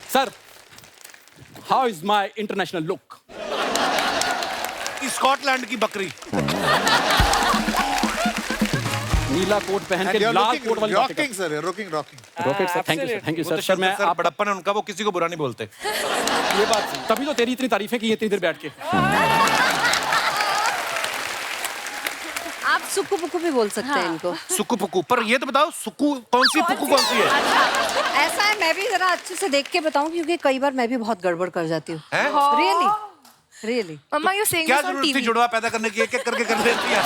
Sir, how is my international look? Scotland की बकरी। नीला coat पहन के लाल कोट वाली बातें rocking sir, rocking rocket sir, thank you, thank you sir. Sir मैं सर बड़प्पन है उनका, वो किसी को बुरा नहीं बोलते। ये बात तभी तो तेरी इतनी तारीफें की इतनी देर बैठ के। आप सुक्कू पुक्कू भी बोल सकते हैं इनको। सुक्कू पुक्कू, पर ये तो बताओ सुक्कू कौन सी पुक्कू कौन सी है? ऐसा है, मैं भी जरा अच्छे से देख के बताऊं क्योंकि कई बार मैं भी बहुत गड़बड़ कर जाती हूँ। हैं? Really really. Mama you saying क्या दिस ऑन जरूरत थी टीवी? जुड़वा पैदा करने की, एक एक करके कर देती है।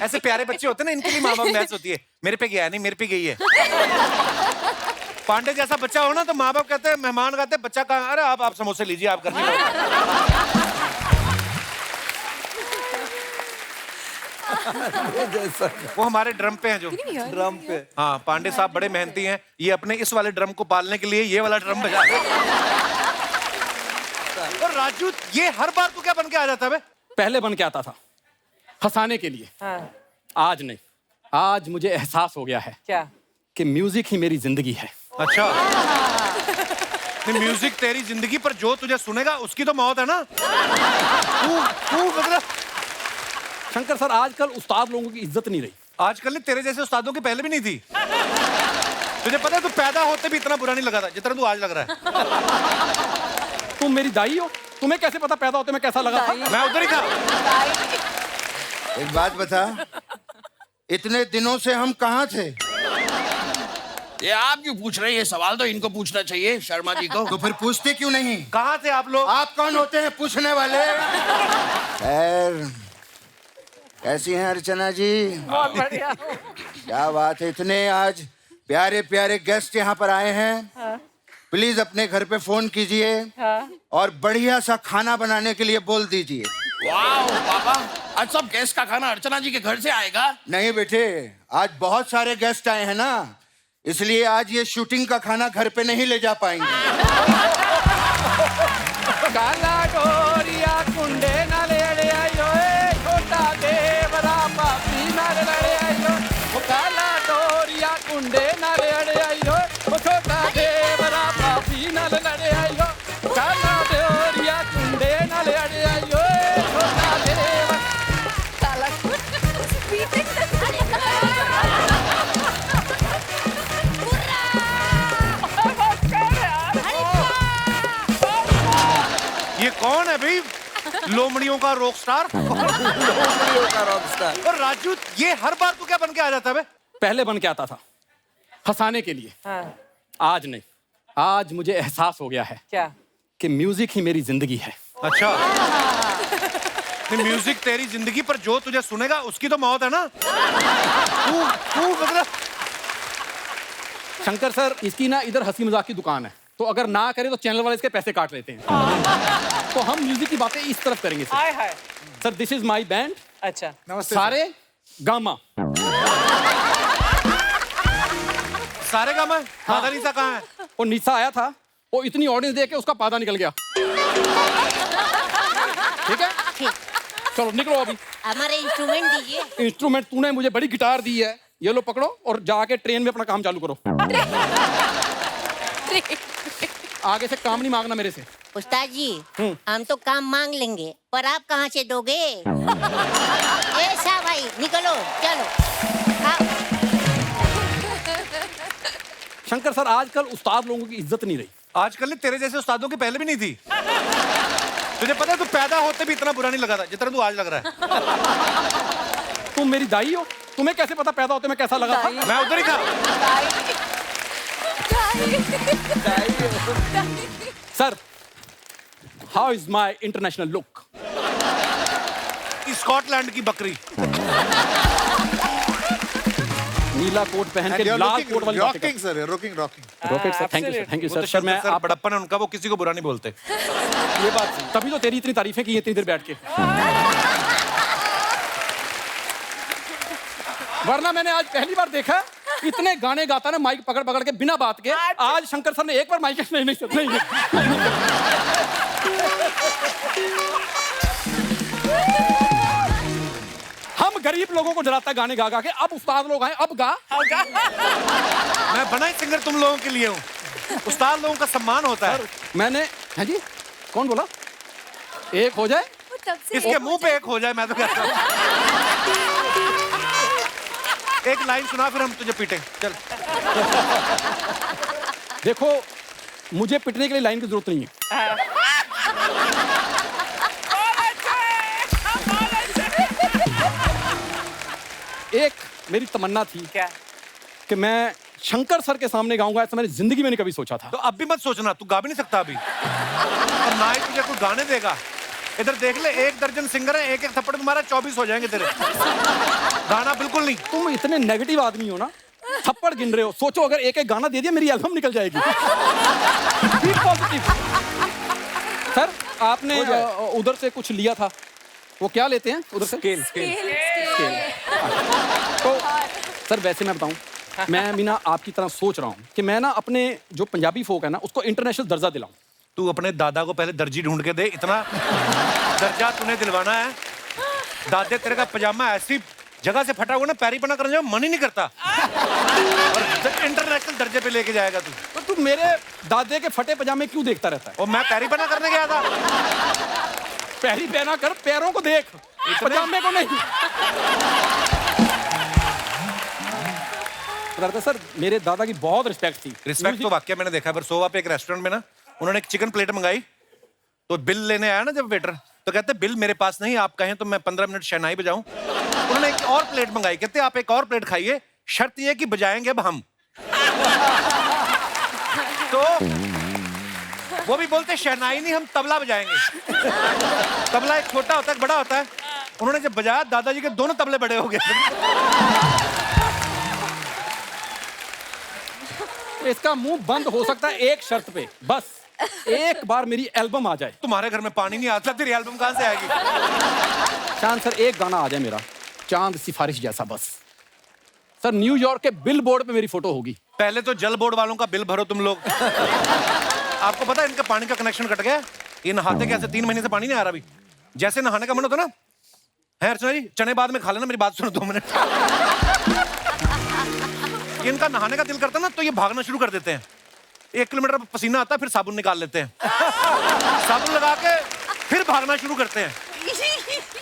ऐसे प्यारे बच्चे होते हैं ना, इनके लिए माँ बाप बहस होती है, मेरे पे गया नहीं, मेरे पे गई है। पांडे जैसा बच्चा हो ना तो माँ बाप कहते हैं, मेहमान कहते हैं बच्चा कहाँ, अरे आप समोसे लीजिए, आप करनी पड़ेगा। वो हमारे ड्रम पे हैं जो ड्रम पे। हाँ, पांडे साहब बड़े मेहनती हैं, ये अपने इस वाले ड्रम को पालने के लिए ये वाला ड्रम बजा रहे हैं। और राजू, ये हर बार तू क्या बन के आ जाता है बे? पहले बन के आता था हंसाने के लिए, आज नहीं। आज मुझे एहसास हो गया है क्या? कि म्यूजिक ही मेरी जिंदगी है। अच्छा, नहीं म्यूजिक तेरी जिंदगी, पर जो तुझे सुनेगा उसकी तो मौत है ना। तू मतलब शंकर सर, आजकल उस्ताद लोगों की इज्जत नहीं रही। आजकल ने तेरे जैसे उस्तादों की पहले भी नहीं थी। तुझे पता है तू पैदा होते भी इतना बुरा नहीं लगा था जितना तू आज लग रहा है। तुम मेरी दाई हो, तुम्हें कैसे पता पैदा होते मैं कैसा लगा था? मैं उधर ही था। एक बात बता, इतने दिनों से हम कहाँ थे? ये आप क्यों पूछ रहे हैं? ये सवाल तो इनको पूछना चाहिए, शर्मा जी को। तो फिर पूछते क्यों नहीं? कहाँ थे आप लोग? आप कौन होते हैं पूछने वाले? खैर, कैसी हैं अर्चना जी? बहुत बढ़िया। क्या बात है, इतने आज प्यारे प्यारे गेस्ट यहाँ पर आए हैं। प्लीज अपने घर पे फोन कीजिए और बढ़िया सा खाना बनाने के लिए बोल दीजिए। वाह पापा, आज सब गेस्ट का खाना अर्चना जी के घर से आएगा? नहीं बेटे, आज बहुत सारे गेस्ट आए हैं ना, इसलिए आज ये शूटिंग का खाना घर पे नहीं ले जा पाएंगे। काला गोरिया कुंडे नाले अड़े आयो, छोटा देवरा पापी नाले लड़े आयो। वो काला गोरिया कुंडे नाले अड़े आयो, वो छोटा देवरा पापी नाले लड़े आयो। काला गोरिया कुंडे नाले अड़े आयो, छोटा देवरा। ये कौन है भाई? लोमड़ियों का रॉक स्टार। और राजू, ये हर बार तू क्या बन के आ जाता है बे? पहले बन के आता था हंसाने के लिए, आज नहीं। आज मुझे एहसास हो गया है क्या? कि म्यूजिक ही मेरी जिंदगी है। अच्छा, नहीं म्यूजिक तेरी जिंदगी, पर जो तुझे सुनेगा उसकी तो मौत है ना। तू मतलब शंकर सर, इसकी ना इधर हंसी मजाक की दुकान है, तो अगर ना करे तो चैनल वाले इसके पैसे काट लेते हैं। तो हम म्यूजिक की बातें इस तरफ करेंगे sir. Hi hi. Sir, this is my band. अच्छा, सारे गामा। सारे काम है। मादा नीसा कहाँ है? वो नीसा आया था, वो इतनी ऑडियंस देख के उसका पादा निकल गया। ठीक है, चलो निकलो अभी। हमारे इंस्ट्रूमेंट दीजिए। इंस्ट्रूमेंट तूने मुझे बड़ी गिटार दी है, ये लो पकड़ो और जाके ट्रेन में अपना काम चालू करो। आगे से काम नहीं मांगना मेरे से। उस्ताद जी, हम तो काम मांग लेंगे, पर आप कहाँ से दोगे? ऐसा भाई, निकलो, चलो। शंकर सर, आजकल उस्ताद लोगों की इज्जत नहीं रही। आजकल ने तेरे जैसे उस्तादों की पहले भी नहीं थी। तुझे पता है तू पैदा होते भी इतना बुरा नहीं लगा था जितना तू आज लग रहा है। तुम मेरी दाई हो, तुम्हें कैसे पता पैदा होते मैं कैसा लगा था? मैं उधर ही था। Sir, how is my international look? Scotland की बकरी। नीला कोट पहन के लाल कोट वाली बातें rocking sir, rocking. Rocket sir, thank you, thank you sir. Sir मैं सर बड़प्पन है उनका, वो किसी को बुरा नहीं बोलते। ये बात तभी तो तेरी इतनी तारीफें की इतनी देर बैठ के। वरना मैंने आज पहली बार देखा, इतने गाने गाता ना माइक पकड़ पकड़ के बिना बात के। आज शंकर सर ने एक बार माइक नहीं। हम गरीब लोगों को डराता है गाने गा गा के, अब उस्ताद लोग आए, अब गा। मैं बना ही सिंगर तुम लोगों के लिए हूँ। उस्ताद लोगों का सम्मान होता है। मैंने, हाँ जी, कौन बोला एक हो जाए? वो तब से इसके मुंह पे एक हो जाए, मैं तो कहता हूँ। एक लाइन सुना फिर हम तुझे पीटें। चल। देखो, मुझे पिटने के लिए लाइन की जरूरत नहीं है। एक मेरी तमन्ना थी क्या? कि मैं शंकर सर के सामने गाऊंगा, ऐसा मैंने जिंदगी में नहीं कभी सोचा था। तो अब भी मत सोचना, तू गा भी नहीं सकता अभी, और ना ही तुझे कोई गाने देगा। इधर देख ले, 1 दर्जन सिंगर है, एक एक थप्पड़ तुम्हारा 24 हो जाएंगे तेरे। गाना बिल्कुल नहीं। तुम इतने नेगेटिव आदमी हो ना, थप्पड़ गिन रहे हो। सोचो अगर एक एक गाना दे दिया मेरी एल्बम निकल जाएगी। Be positive। सर आपने उधर से कुछ लिया था, वो क्या लेते हैं उधर से? स्केल। तो सर वैसे मैं बताऊं, मैं भी ना आपकी तरह सोच रहा हूं कि मैं ना अपने जो पंजाबी फोक है ना उसको इंटरनेशनल दर्जा दिलाऊं। तू अपने दादा को पहले दर्जी ढूंढ के दे, इतना दर्जा तूने दिलवाना है। दादे तेरे का पजामा ऐसी जगह से फटा हुआ ना, पैरी पना करने का मन ही नहीं करता, और इंटरनेशनल दर्जे पे लेके जाएगा तू। तो तू मेरे दादे के फटे पजामे क्यों देखता रहता है? और मैं पैरी पना करने गया था। पैरी पहना कर, पैरों को देख, पजामे को नहीं। सर मेरे दादा की बहुत रिस्पेक्ट थी। रिस्पेक्ट तो वाकई मैंने देखा है। बरसोवा पे एक रेस्टोरेंट में ना, उन्होंने एक चिकन प्लेट मंगाई, तो बिल लेने आया ना जब वेटर, तो कहते बिल मेरे पास नहीं, आप कहें तो मैं 15 मिनट शहनाई बजाऊं। उन्होंने एक और प्लेट मंगाई, कहते आप एक और प्लेट खाइए, शर्त ये कि बजाएंगे अब हम। तो वो भी बोलते शहनाई नहीं, हम तबला बजाएंगे। तबला एक छोटा होता है, एक बड़ा होता है। उन्होंने जब बजाया, दादाजी के दोनों तबले बड़े हो गए। इसका मुंह बंद हो सकता है एक शर्त पे, बस एक बार मेरी एल्बम आ जाए। तुम्हारे घर में पानी नहीं आता, तेरी एल्बम कहां से आएगी? चांद सर एक गाना आ जाए मेरा, चांद सिफारिश जैसा बस। सर न्यूयॉर्क के बिल बोर्ड पे मेरी फोटो होगी। पहले तो जल बोर्ड वालों का बिल भरो तुम लोग। आपको पता है इनका पानी का कनेक्शन कट गया? ये नहाते कैसे, 3 महीने से पानी नहीं आ रहा अभी। जैसे नहाने का मन होता ना, है अर्चना जी, चने बाद में खा लेना, मेरी बात सुनो 2 मिनट। इनका नहाने का दिल करता ना, तो ये भागना शुरू कर देते हैं। 1 किलोमीटर पसीना आता है, फिर साबुन निकाल लेते हैं। साबुन लगा के फिर भागना शुरू करते हैं।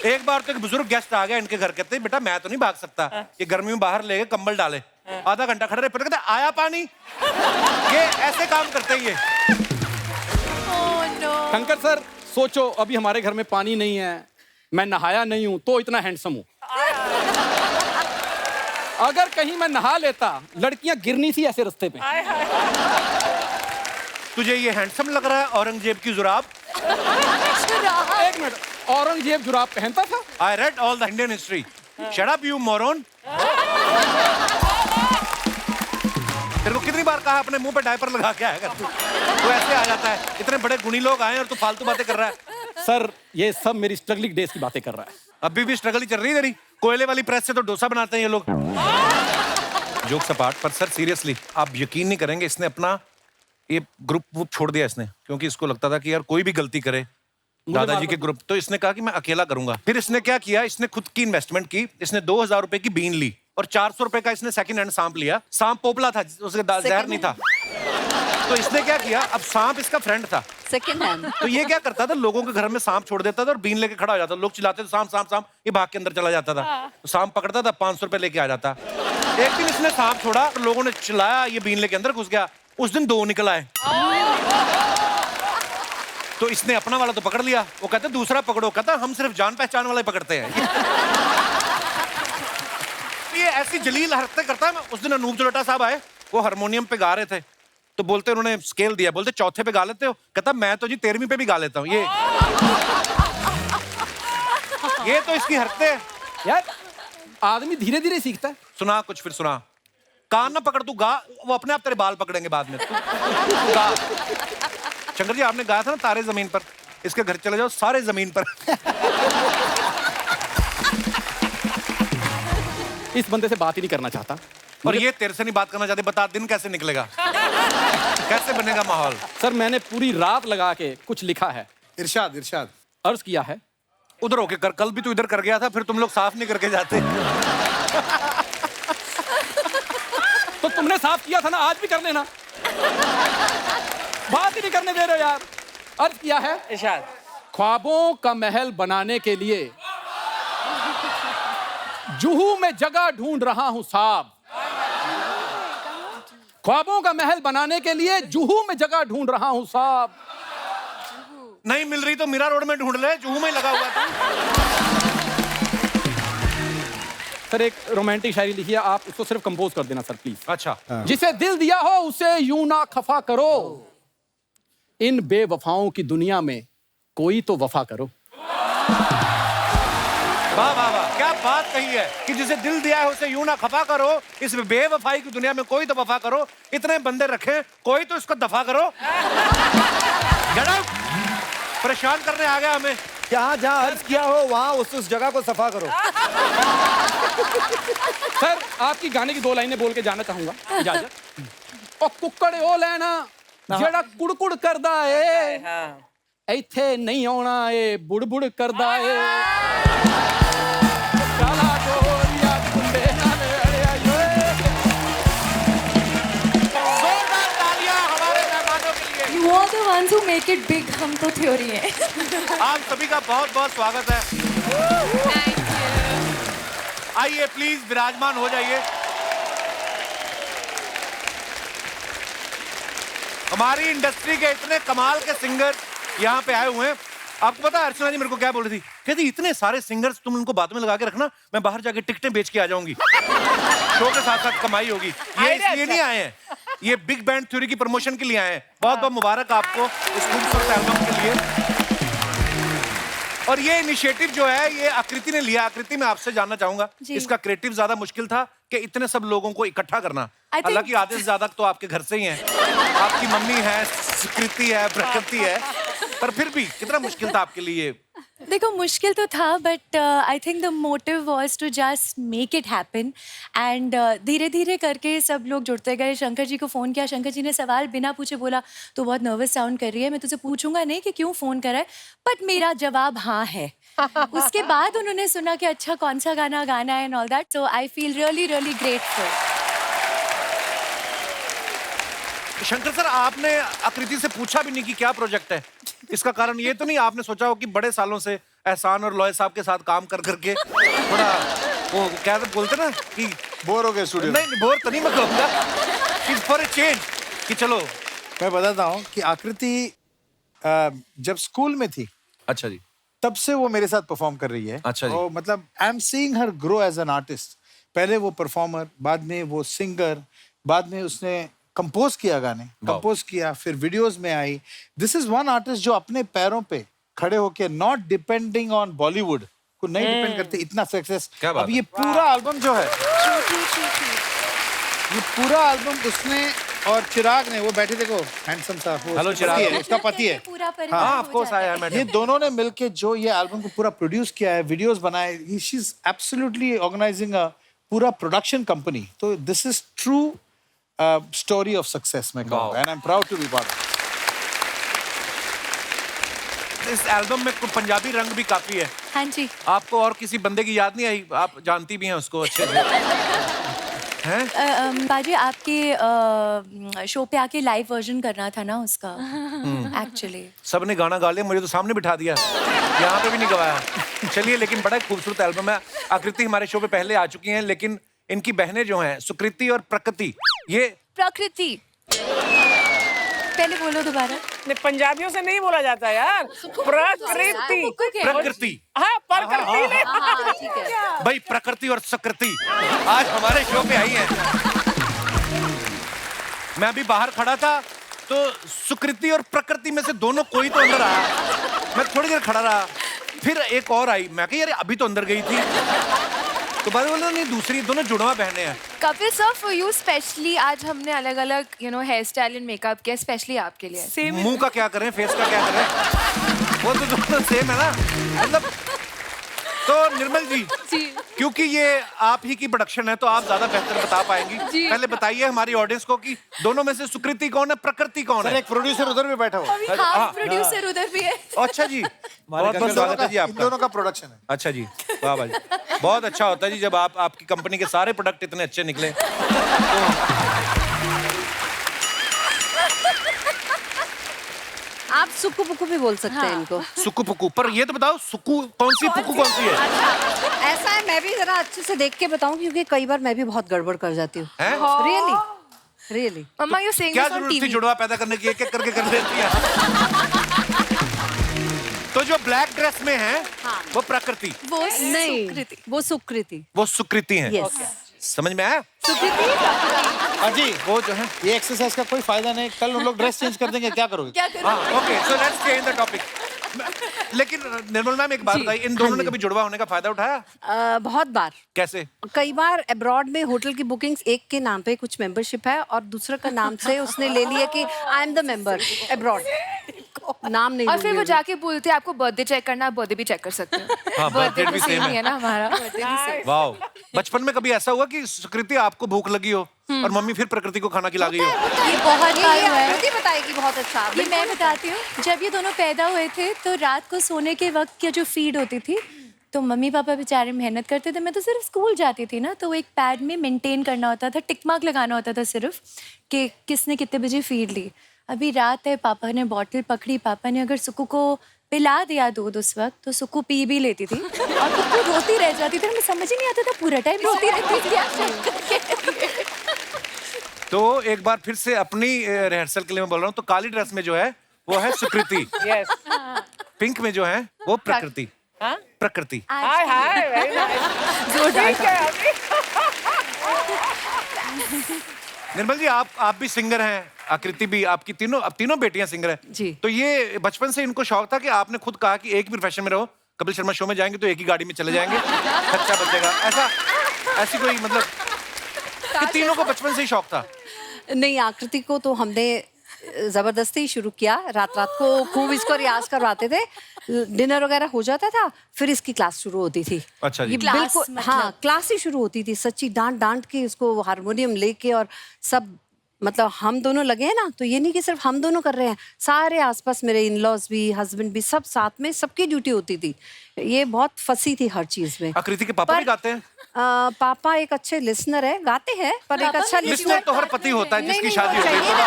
एक बार तो एक बुजुर्ग गेस्ट आ गया इनके घर, कहते बेटा मैं तो नहीं भाग सकता, ये गर्मी में बाहर ले गए, कंबल डाले, आधा घंटा खड़े रहे, फिर कहते आया पानी। ये ऐसे काम करते हैं ये। शंकर सर सोचो, अभी हमारे घर में पानी नहीं है, मैं नहाया नहीं हूं तो इतना हैंडसम हूं। अगर कहीं मैं नहा लेता, लड़कियां गिरनी थी ऐसे रास्ते पे। तुझे ये हैंडसम लग रहा है औरंगजेब की जुराब? एक मिनट, औरंगजेब जुराब पहनता था? I read all the Indian history. Shut up, you moron. तेरे को कितनी बार कहा अपने मुंह पे डायपर लगा के आएगा तू ऐसे आ जाता है। इतने बड़े गुणी लोग आए और तू फालतू बातें कर रहा है। सर ये सब मेरी स्ट्रगलिंग डेज की बातें कर रहा है। अभी भी स्ट्रगल ही चल रही है तेरी। कोयले वाली प्रेस से तो डोसा बनाते हैं ये लोग। जोक्स अपार्ट, पर सर सीरियसली आप यकीन नहीं करेंगे, इसने अपना ये ग्रुप वो छोड़ दिया इसने, क्योंकि इसको लगता था कि यार कोई भी गलती करे दादाजी के ग्रुप, तो इसने कहा कि मैं अकेला करूंगा। फिर इसने क्या किया, इसने खुद की इन्वेस्टमेंट की, इसने 2000 रुपए की बीन ली और 400 रुपए का इसने सेकंड हैंड सांप लिया। सांप पोपला था, उसके जहर नहीं था। तो इसने क्या किया, अब सांप इसका फ्रेंड था सेकंड हैंड। तो ये क्या करता था, लोगों के घर में सांप छोड़ देता था और बीन लेके खड़ा हो जाता। लोग चिल्लाते थे सांप सांप सांप, ये भाग के अंदर चला जाता था। तो सांप पकड़ता था, 500 रुपए लेके आ जाता। एक दिन इसने सांप छोड़ा, तो लोगों ने चिल्लाया, ये बीन लेके अंदर घुस गया। उस दिन 2 निकल आए। तो इसने अपना वाला तो पकड़ लिया, वो कहते दूसरा पकड़ो, कहता हम सिर्फ जान पहचान वाले पकड़ते हैं। ये ऐसी जलील हरकतें करता है। उस दिन अनूप जलोटा साहब आए, वो हारमोनियम पे गा रहे थे, तो बोलते उन्होंने स्केल दिया, बोलते चौथे पे गा लेते हो? कहता मैं तो जी 13वीं पे भी गा लेता हूँ। ये तो इसकी हरकतें हैं यार। आदमी धीरे धीरे सीखता है। सुना कुछ, फिर सुना। कान ना पकड़, तू गा, वो अपने आप तेरे बाल पकड़ेंगे बाद में। तू गा। शंकर जी आपने गाया था ना तारे जमीन पर, इसके घर चले जाओ सारे जमीन पर। इस बंदे से बात ही नहीं करना चाहता। और ये तेरे से नहीं बात करना चाहते। बता दिन कैसे निकलेगा, कैसे बनेगा माहौल? सर मैंने पूरी रात लगा के कुछ लिखा है। इरशाद इरशाद। अर्ज किया है। उधर होके कर, कल भी तू इधर कर गया था, फिर तुम लोग साफ नहीं करके जाते। तो तुमने साफ किया था ना, आज भी कर लेना। बात ही नहीं करने दे रहे हो यार। अर्ज किया है इरशाद। ख्वाबों का महल बनाने के लिए जुहू में जगह ढूंढ रहा हूं साहब। ख्वाबों का महल बनाने के लिए जुहू में जगह ढूंढ रहा हूं साहब। नहीं मिल रही तो मीरा रोड में ढूंढ ले, जुहू में ही लगा हुआ था। सर एक रोमांटिक शायरी लिखी है, आप उसको सिर्फ कंपोज कर देना सर प्लीज। अच्छा। जिसे दिल दिया हो उसे यूं ना खफा करो, इन बेवफाओं की दुनिया में कोई तो वफा करो। वाह वाह वाह, क्या बात कही है कि जिसे दिल दिया है उसे यूं ना खफा करो, इस बेवफाई की दुनिया में कोई तो वफा करो। इतने बंदे रखे, कोई तो इसको दफा करो। Get out! परेशान करने आ गया हमें। जहाँ जहाँ अर्ज किया हो वहाँ उस जगह को सफा करो। सर आपकी गाने की 2 लाइनें बोल के जाना चाहूंगा, इजाजत। ओ कुक्कड़ ओ लेना जेड़ा कुड़कुड़ करदा ए, ਇੱਥੇ नहीं आना ए बुड़ करदा ए। काला डोरिया कुंडे नाल अड़िया योए। जोरदार तालियां हमारे मेहमानों के लिए। You are the ones who make it big. हम तो थ्योरी हैं। आप सभी का बहुत बहुत स्वागत है। आइए प्लीज विराजमान हो जाइए। हमारी इंडस्ट्री के इतने कमाल के सिंगर यहाँ पे आए हुए हैं। आपको पता है अर्चना जी मेरे को क्या बोल रही थी, कहती इतने सारे सिंगर्स तुम उनको बाद में लगा के रखना, मैं बाहर जाके टिकटें बेच के आ जाऊंगी, शो के साथ साथ कमाई होगी। ये इसलिए नहीं आए हैं, ये बिग बैंड थ्योरी की प्रमोशन के लिए आए हैं। बहुत बहुत मुबारक आपको इस खूबसूरत एल्बम के लिए। और ये इनिशिएटिव जो है ये आकृति ने लिया। आकृति मैं आपसे जानना चाहूंगा, इसका क्रिएटिव ज्यादा मुश्किल था कि इतने सब लोगों को इकट्ठा करना? हालांकि आधे से ज्यादा तो आपके घर से ही हैं, आपकी मम्मी है, सुकृति है, प्रकृति है, पर फिर भी कितना मुश्किल था आपके लिए? देखो मुश्किल तो था, but I think the motive was to just make it happen and धीरे धीरे करके सब लोग जुड़ते गए। शंकर जी को फ़ोन किया, शंकर जी ने सवाल बिना पूछे बोला तो बहुत नर्वस साउंड कर रही है, मैं तुझे पूछूंगा नहीं कि क्यों फ़ोन करा है, बट मेरा जवाब हाँ है। उसके बाद उन्होंने सुना कि अच्छा कौन सा गाना गाना है and all that, so I feel really really grateful. Shankar sir आपने आकृति से पूछा भी नहीं कि क्या प्रोजेक्ट है? इसका कारण ये तो नहीं आपने सोचा हो कि बड़े सालों से एहसान और लॉय साहब के साथ काम कर करके थोड़ा वो क्या बोलते ना कि बोर हो गए स्टूडियो? नहीं बोर तो नहीं मैं कहूँगा कि फॉर अ चेंज कि चलो। मैं बताता हूँ कि आकृति जब स्कूल में थी, अच्छा जी, तब से वो मेरे साथ परफॉर्म कर रही है। अच्छा जी। और मतलब I am seeing her grow as an artist. पहले वो परफॉर्मर, बाद में वो सिंगर, बाद में उसने कंपोज किया गाने, कंपोज किया, फिर वीडियोस में आई। दिस इज वन आर्टिस्ट जो अपने पैरों पे खड़े होके, नॉट डिपेंडिंग ऑन बॉलीवुड को नहीं डिपेंड करते, इतना सक्सेस। अब ये पूरा एल्बम जो है, ये पूरा एल्बम उसने और चिराग ने, वो बैठे देखो हैंडसम सा, हेलो चिराग, उसका पति है। पूरा हाँ परिवार ऑफ कोर्स आया मैं। ये दोनों ने मिलके जो ये एल्बम को पूरा प्रोड्यूस किया है, वीडियोस बनाए, she is absolutely organizing a पूरा प्रोडक्शन कंपनी। तो this is true story of success मैं कहूँगा, and I am proud to be part. इस एल्बम में पंजाबी रंग भी काफी है। हाँ जी। आपको और किसी बंदे की याद नहीं आई? आप जानती भी हैं उसको अच्छे से हैं? बाजी आपके शो पे आके लाइव वर्जन करना था ना उसका एक्चुअली। सबने गाना गा लिया, मुझे तो सामने बिठा दिया, यहाँ पे भी नहीं गवाया। चलिए, लेकिन बड़ा खूबसूरत एल्बम है। आकृति हमारे शो पे पहले आ चुकी हैं, लेकिन इनकी बहनें जो हैं सुकृति और प्रकृति, ये प्रकृति पहले बोलो दोबारा। नहीं, पंजाबियों से नहीं बोला जाता यार, प्रकृति। प्रकृति, हाँ प्रकृति ने। ठीक है। भाई प्रकृति और सुकृति आज हमारे शो पे आई हैं। मैं अभी बाहर खड़ा था तो सुकृति और प्रकृति में से दोनों कोई तो अंदर आया। मैं थोड़ी देर खड़ा रहा, फिर एक और आई, मैं कहा यार अभी तो अंदर गई थी, तो बाद में बोला नहीं दूसरी, दोनों जुड़वा बहनें हैं। Kapil sir for you specially आज हमने अलग अलग हेयर स्टाइल एंड मेकअप किया स्पेशली आपके लिए। मुंह का क्या करें, फेस का क्या करें, वो तो दोनों सेम है ना, मतलब। तो निर्मल जी, क्योंकि ये आप ही की प्रोडक्शन है तो आप ज्यादा बेहतर बता पाएंगी। पहले बताइए हमारी ऑडियंस को कि दोनों में से सुकृति कौन है, प्रकृति कौन है? एक प्रोड्यूसर उधर भी बैठा हुआ है। हाफ प्रोड्यूसर उधर भी है। अच्छा जी, बहुत बहुत स्वागत है जी इन आपका। दोनों का प्रोडक्शन है। अच्छा जी, वाह भाई, बहुत अच्छा होता है जी जब आपकी कंपनी के सारे प्रोडक्ट इतने अच्छे निकले। आप सुक्कू पुक्कू भी बोल सकते हैं इनको। सुक्कू पुक्कू, पर ये तो बताओ सुक्कू कौन सी पुक्कू कौन सी है? ऐसा है, मैं भी जरा अच्छे से देख के बताऊं क्योंकि कई बार मैं भी बहुत गड़बड़ कर जाती हूँ। हैं? Really really. Mama you saying क्या दिस ऑन जरूरत थी टीवी? जुड़वा पैदा करने की, एक एक करके कर लेती है। तो जो ब्लैक ड्रेस में है वो प्रकृति, वो नहीं, सुकृति। वो सुकृति। वो सुकृति है। यस, समझ में आया? सुकृति। अजी वो जो है ये एक्सरसाइज का कोई फायदा नहीं, कल उन लोग ड्रेस चेंज कर देंगे, क्या करोगे? क्या करूं? हाँ, okay, so let's change the topic. लेकिन निर्मल मैम एक बात जी, बताइए, इन दोनों हाँ ने जी। कभी जुड़वा होने का फायदा उठाया? बहुत बार। कैसे? कई बार अब्रॉड में होटल की बुकिंग्स एक के नाम पे कुछ मेंबरशिप है और दूसरे का नाम से उसने ले लिया कि I am the member abroad, नाम नहीं और फिर वो लूंगी जाके बोलते हैं आपको बर्थडे चेक करना, आप बर्थडे भी चेक कर सकते हैं। हाँ, बर्थडे birthday भी तो same सेम ही है ना हमारा। वाओ, बचपन में कभी ऐसा हुआ कि सुकृति आपको भूख लगी हो और मम्मी फिर प्रकृति को खाना खिला गई हो? ये बहुत ये बार हुआ है। आकृति बताएगी बहुत अच्छा। ये मैं बताती हूँ, जब ये दोनों पैदा हुए थे तो रात को सोने के वक्त की जो फीड होती थी, तो मम्मी पापा बेचारे मेहनत करते थे, मैं तो सिर्फ स्कूल जाती थी ना, तो वो एक पैड में मेंटेन करना होता था, टिक मार्क लगाना होता था सिर्फ कि किसने कितने बजे फीड ली। अभी रात है, पापा ने बॉटल पकड़ी, पापा ने अगर सुक्कू को पिला दिया दूध उस वक्त, तो सुक्कू पी भी लेती थी और कुक्कू रोती रह जाती थी। मुझे समझ ही नहीं आता था, पूरा टाइम रोती रहती थी क्या करके। तो एक बार फिर से अपनी रिहर्सल के लिए मैं बोल रहा हूँ, तो काली ड्रेस में जो है वो है सुकृति, यस। पिंक में जो है वो प्रकृति। हाँ? प्रकृति। हाय हाय, वेरी नाइस। ठीक है अभी। निर्मल जी, आप भी सिंगर हैं, आकृति भी, आपकी तीनों बेटियां सिंगर हैं जी। तो ये बचपन से इनको शौक था कि आपने खुद कहा कि एक ही प्रोफेशन में रहो, कपिल शर्मा शो में जाएंगे तो एक ही गाड़ी में चले जाएंगे, खर्चा बचेगा, ऐसी कोई मतलब कि तीनों को बचपन से ही शौक था? नहीं, आकृति को तो हमने जबरदस्ती शुरू किया, रात रात को खूब इसको रियाज करवाते थे, डिनर वगैरह हो जाता था, फिर इसकी क्लास शुरू होती थी। अच्छा जी। ये क्लास बिल्कुल मतलब? हाँ, क्लास ही शुरू होती थी, सच्ची डांट डांट के इसको हारमोनियम लेके और सब, मतलब हम दोनों लगे हैं ना, तो ये नहीं कि सिर्फ हम दोनों कर रहे हैं, सारे आसपास मेरे इन लॉज भी, हस्बैंड भी, सब साथ में, सबकी ड्यूटी होती थी। ये बहुत फंसी थी हर चीज में। आकृति के पापा भी गाते हैं? पापा एक अच्छे लिसनर है, गाते हैं, पर एक अच्छा लिसनर तो हर पति होता है जिसकी शादी हो गई, चाहिए ना,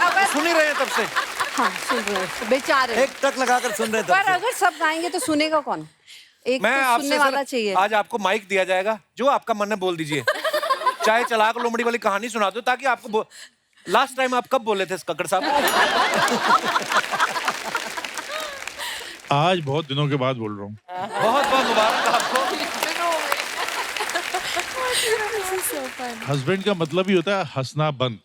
अगर सुन ही रहे हैं तब से। हाँ सुन रहे हैं, बेचारे एक टक लगाकर सुन रहे पर थे। अगर सब गाएंगे तो सुनेगा कौन? एक मैं तो आपसे सुनने वाला सर, चाहिए। आज आपको माइक दिया जाएगा, जो आपका मन है बोल दीजिए, चाहे चलाक लोमड़ी वाली कहानी सुना दो, ताकि आपको लास्ट टाइम आप कब बोले थे कक्कड़ साहब? आज बहुत दिनों के बाद बोल रहा हूँ। बहुत बहुत मुबारक आपको। हस्बैंड का मतलब ही होता है हंसना बंद।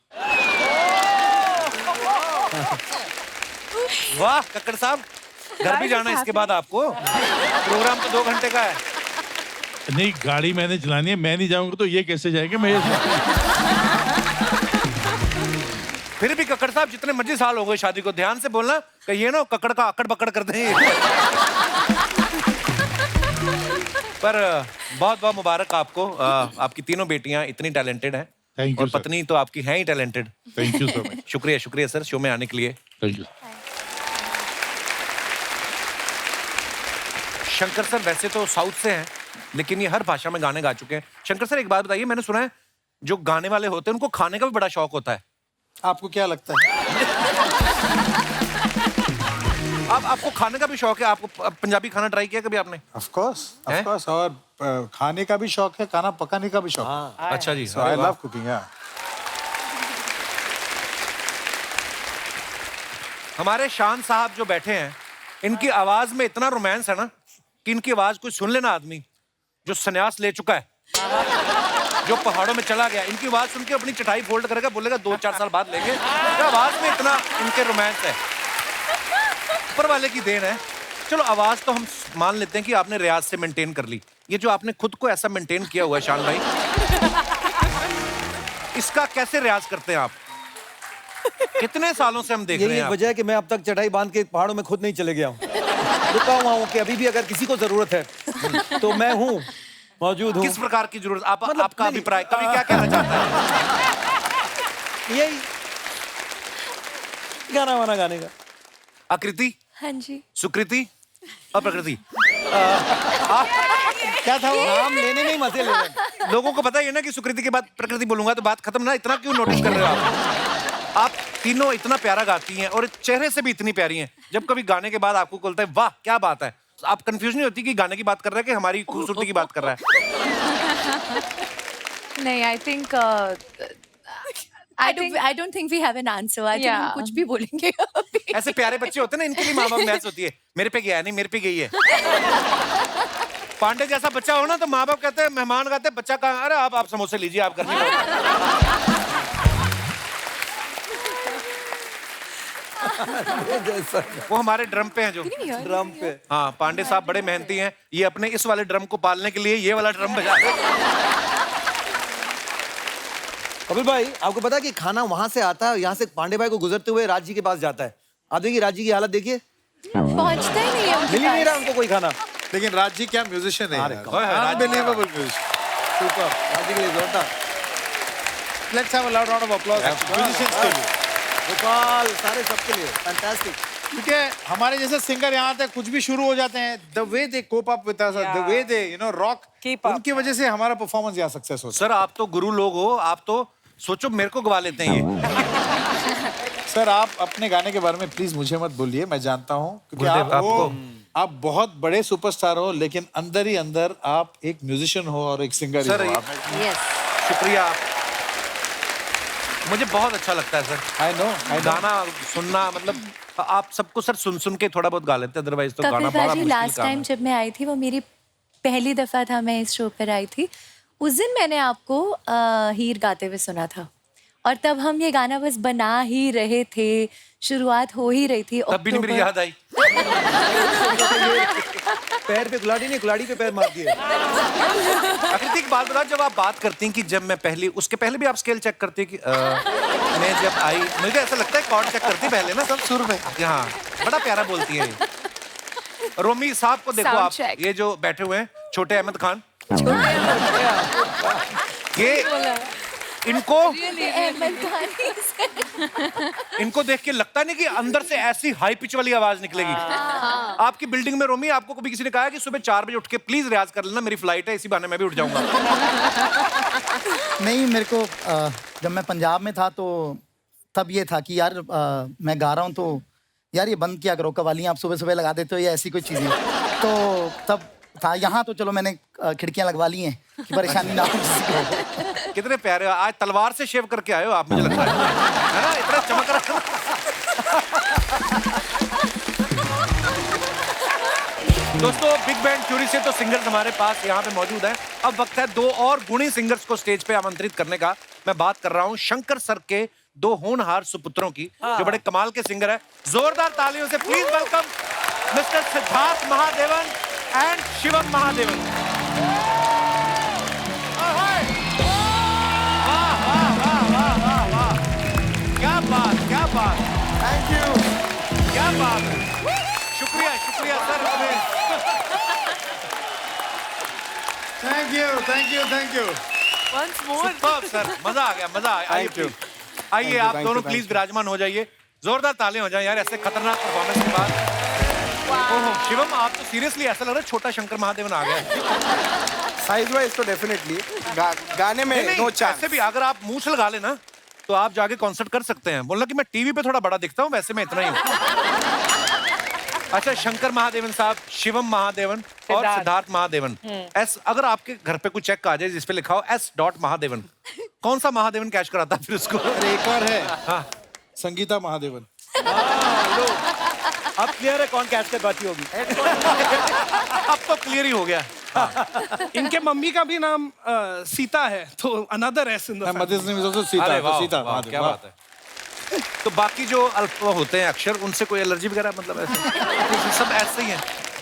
वाह कक्कड़ साहब, घर भी जाना है इसके बाद आपको, प्रोग्राम तो 2 घंटे का है। नहीं, गाड़ी मैंने चलानी है, मैं नहीं जाऊंगा तो ये कैसे जाएंगे? मैं फिर भी कक्कड़ साहब, जितने मर्जी साल हो गए शादी को, ध्यान से बोलना, कहिए ना कक्कड़ का अकड़ बकड़ कर दें। पर बहुत बहुत मुबारक आपको, आपकी तीनों बेटियां इतनी टैलेंटेड हैं। थैंक और यू सर। पत्नी तो आपकी है ही talented. Thank you so much. शुक्रिया शुक्रिया सर, शो में आने के लिए। Thank you. शंकर सर वैसे तो साउथ से हैं, लेकिन ये हर भाषा में गाने गा चुके हैं। शंकर सर एक बात बताइए, मैंने सुना है जो गाने वाले होते हैं उनको खाने का भी बड़ा शौक होता है। आपको क्या लगता है? आपको खाने का भी शौक है? आपको पंजाबी खाना ट्राई किया कभी आपने? ऑफ कोर्स, और खाने का भी शौक है, खाना पकाने का भी शौक है। अच्छा जी, So I love cooking, yeah. हमारे शान साहब जो बैठे हैं, इनकी आवाज में इतना रोमांस है ना कि इनकी आवाज कोई सुन लेना आदमी जो सन्यास ले चुका है, जो पहाड़ों में चला गया, इनकी आवाज सुन के अपनी चटाई फोल्ड करेगा, बोलेगा 2-4 साल बाद लेंगे। तो आवाज में इतना इनके रोमांस है, ऊपर वाले की देन है। चलो आवाज तो हम मान लेते हैं कि आपने रियाज से मेंटेन कर ली, ये जो आपने खुद को ऐसा मेंटेन किया हुआ है शान भाई, इसका कैसे रियाज करते हैं आप? कितने सालों से हम देख रहे यही हैं वजह है कि मैं अब तक चटाई बांध के पहाड़ों में खुद नहीं चले गया हूँ। रुका हुआ हूँ कि अभी भी अगर किसी को जरूरत है तो मैं हूँ, मौजूद हूँ। किस प्रकार की जरूरत? मतलब आपका नहीं, अभिप्राय, कवि क्या कहना चाहता है? यही गाना वाना गाने का। आकृति, हाँ जी। सुकृति और प्रकृति, क्या था वो? नाम लेने में ही मजे ले रहे हैं। लोगों को पता ही है ना कि सुकृति के बाद प्रकृति बोलूंगा तो बात खत्म ना, इतना क्यों नोटिस कर रहे हो आप? तीनों इतना प्यारा गाती हैं और चेहरे से भी इतनी प्यारी हैं। जब कभी गाने के बाद आपको बोलता है वाह क्या बात है, आप कंफ्यूज नहीं होती कि गाने की बात कर रहा है कि हमारी खूबसूरती की बात कर रहा है? नहीं, I think I don't think we have an answer. I think हम कुछ भी बोलेंगे अभी। ऐसे प्यारे बच्चे होते हैं ना, इनके लिए माँ बाप बहस होती है, मेरे पे गया नहीं, मेरे पे गई है। पांडे जैसा बच्चा हो ना तो माँ बाप कहते हैं, मेहमान कहते हैं बच्चा कहाँ, अरे आप समोसे लीजिए, आप घर नहीं खाओगे। वो हमारे ड्रम पे हैं जो ड्रम पे। हाँ, पांडे साहब बड़े मेहनती हैं, ये अपने इस वाले ड्रम को पालने के लिए ये वाला ड्रम बजा रहे हैं। कपिल भाई, आपको पता है कि खाना वहां से आता है, यहाँ से पांडे भाई को गुजरते हुए राज जी के पास जाता है। आप देखिए राज जी की हालत देखिए, पहुंचता ही नहीं है उनके मिल ही नहीं पास। रहा उनको कोई खाना। लेकिन राज जी क्या म्यूजिशियन है, unbelievable musician, super, Raj ji के लिए जोरदार। Let's have a loud round of applause musicians के लिए। गोपाल, सारे सबके लिए फैंटास्टिक। क्योंकि हमारे जैसे सिंगर यहाँ तक कुछ भी शुरू हो जाते हैं, the way they cope up with us, the way they rock, उनकी वजह से हमारा परफॉर्मेंस यहाँ सक्सेस होता है। सर आप तो गुरु लोग हो, आप तो सोचो मेरे को गवा लेते हैं ये। सर आप अपने गाने के बारे में प्लीज मुझे मत बोलिए, मैं जानता हूँ क्योंकि आप बहुत बड़े सुपरस्टार हो, लेकिन अंदर ही अंदर आप एक म्यूजिशियन हो और एक सिंगर सर हो। शुक्रिया, मुझे बहुत अच्छा लगता है सर। आई नो गाना सुनना, मतलब आप सबको सर सुन के थोड़ा बहुत गा लेते हैं, अदरवाइज तो गाना बड़ा मुश्किल लास्ट काम टाइम है। जब मैं आई थी वो मेरी पहली दफा था, मैं इस शो पर आई थी। उस दिन मैंने आपको हीर गाते हुए सुना था और तब हम ये गाना बस बना ही रहे थे, शुरुआत हो ही रही थी। तब भी नहीं मेरी याद आई। पैर पे कुल्हाड़ी नहीं, कुल्हाड़ी पे पैर मार दिए। आकृति एक बात बताओ, जब आप बात करती हैं कि जब मैं पहली, उसके पहले भी आप स्केल चेक करती हैं कि मैं जब आई, मुझे ऐसा लगता है कॉर्ड चेक करती पहले ना, सब सुर में। हाँ, बड़ा प्यारा बोलती है। रोमी साहब को देखो आप, ये जो बैठे हुए हैं, छोटे अहमद खान, ये इनको देख के लगता नहीं कि अंदर से ऐसी हाई पिच वाली आवाज निकलेगी। आपकी बिल्डिंग में रोमी, आपको कभी किसी ने कहा है कि सुबह 4 बजे उठ के प्लीज रियाज कर लेना, मेरी फ्लाइट है, इसी बहाने मैं भी उठ जाऊंगा? नहीं, मेरे को जब मैं पंजाब में था तो तब ये था कि यार मैं गा रहा हूँ तो यार ये बंद किया करो, कवालियाँ आप सुबह सुबह लगा देते हो या ऐसी कोई चीजें। तो तब था, यहाँ तो चलो मैंने खिड़कियाँ लगवा ली हैं कि परेशानी ना हो किसी को। कितने प्यारे हो, आज तलवार से शेव करके आए हो आप, मुझे लगता है ना, इतना चमक रहा है। दोस्तों बिग बैंड थ्योरी से तो सिंगर्स हमारे पास यहाँ पे मौजूद हैं। अब वक्त है 2 और गुणी सिंगर्स को स्टेज पे आमंत्रित करने का। मैं बात कर रहा हूँ शंकर सर के 2 होनहार सुपुत्रों की, जो बड़े कमाल के सिंगर है। जोरदार तालियों से please welcome mister Siddharth Mahadevan and Shivam Mahadevan. क्या बात, क्या बात, थैंक यू, क्या बात है, शुक्रिया शुक्रिया sir. Thank you thank you thank you superb sir, मजा आ गया, मजा आया। आइए आप दोनों प्लीज विराजमान हो जाइए, जोरदार तालियां हो जाए यार ऐसे खतरनाक परफॉर्मेंस के बाद। ओहो शिवम, आप तो सीरियसली ऐसा लग रहा है छोटा शंकर महादेवन आ गया। साइज वाइज तो डेफिनेटली गाने में नो चांस। ऐसे भी अगर आप मूंछ लगा लेना तो आप जाके कॉन्सर्ट कर सकते हैं। बोलना कि मैं टीवी पे थोड़ा बड़ा दिखता हूँ, वैसे मैं इतना ही हूँ। अच्छा, शंकर महादेवन साहब, शिवम महादेवन और सिद्धार्थ महादेवन। एस, अगर आपके घर पे कोई चेक आ जाए जिसपे लिखा हो S. महादेवन, कौन सा महादेवन कैश कराता फिर उसको? एक और है, हाँ, संगीता महादेवन। अब क्लियर है कौन कैश कर बाती होगी। अब तो क्लियर ही हो गया। इनके मम्मी का भी नाम सीता है, तो another S in the mother's name is also Sita. अरे वाह, सीता वाह, क्या बात है। तो बाकी जो अल्प होते हैं अक्षर, उनसे कोई एलर्जी वगैरह मतलब ऐसे? सब ऐसे ही हैं।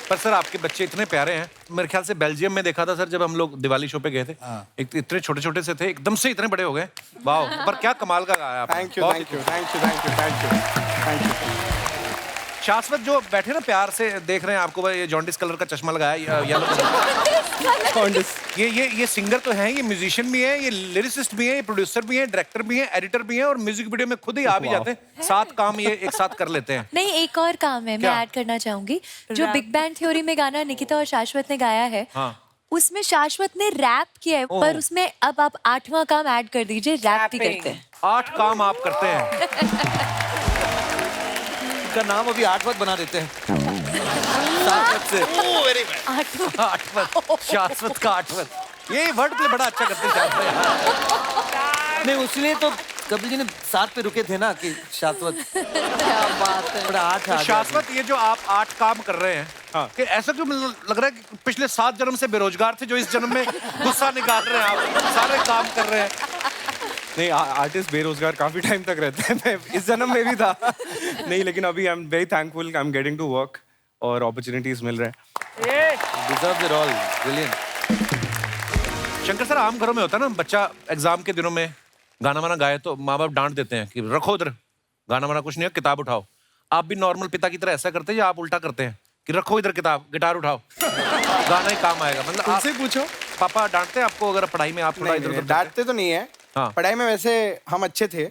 पर सर आपके बच्चे इतने प्यारे हैं। मेरे ख्याल से बेल्जियम में देखा था सर, जब हम लोग दिवाली शो पे गए थे, इतने छोटे छोटे से थे, एकदम से इतने बड़े हो गए। वाह, पर क्या कमाल का गाया आपने। Thank you thank you thank you thank you thank you thank you. शाश्वत जो बैठे ना प्यार से देख रहे हैं आपको, ये जॉन्डिस कलर का चश्मा लगाया, येलो कलर। ये सिंगर तो हैं, ये म्यूजिशियन भी हैं, ये लिरिसिस्ट भी हैं, ये प्रोड्यूसर भी हैं, डायरेक्टर भी हैं, एडिटर भी हैं, और म्यूजिक वीडियो में खुद ही आ भी जाते हैं। 7 काम ये एक साथ कर लेते हैं। नहीं, एक और काम है, मैं ऐड करना चाहूंगी। जो बिग बैंड थ्योरी में गाना निकिता और शाश्वत ने गाया है, उसमें शाश्वत ने रैप किया है, पर उसमें अब आप 8वां काम ऐड कर दीजिए, रैप भी करते हैं। 8 काम आप करते हैं। का नाम अभी 8वत बना देते हैं। शाश्वत से। Very bad. 8वत, शाश्वत का 8वत। ये वर्ड प्ले बड़ा अच्छा करते हैं शाश्वत। नहीं, उसलिए तो कपिल जी ने 7 पे रुके थे ना कि शाश्वत। क्या बात है। बड़ा 8 तो शाश्वत, ये जो आप 8 काम कर रहे हैं, कि ऐसा क्यों लग रहा है कि पिछले 7 जन्म से बेरोजगार थे जो इस जन्म में गुस्सा निकाल रहे हैं, आप सारे काम कर रहे हैं। नहीं, आर्टिस्ट बेरोजगार काफी टाइम तक रहते हैं। मैं इस जन्म में भी था। नहीं, लेकिन अभी I am very thankful, I am getting to work और अपॉर्चुनिटीज मिल रहे हैं। Deserve it all, brilliant. Shankar sir, आम घरों में होता है ना, बच्चा एग्जाम के दिनों में गाना वाना गाए तो माँ बाप डांट देते हैं कि रखो उधर, गाना वाना कुछ नहीं है, किताब उठाओ। आप भी नॉर्मल पिता की तरह ऐसा करते हैं या आप उल्टा करते हैं कि रखो इधर किताब, गिटार उठाओ, गाना ही काम आएगा? मतलब उनसे पूछो। पापा डांटते हैं आपको अगर पढ़ाई में आप थोड़ा इधर उधर? डांटते तो नहीं है। हाँ। पढ़ाई में वैसे हम अच्छे थे,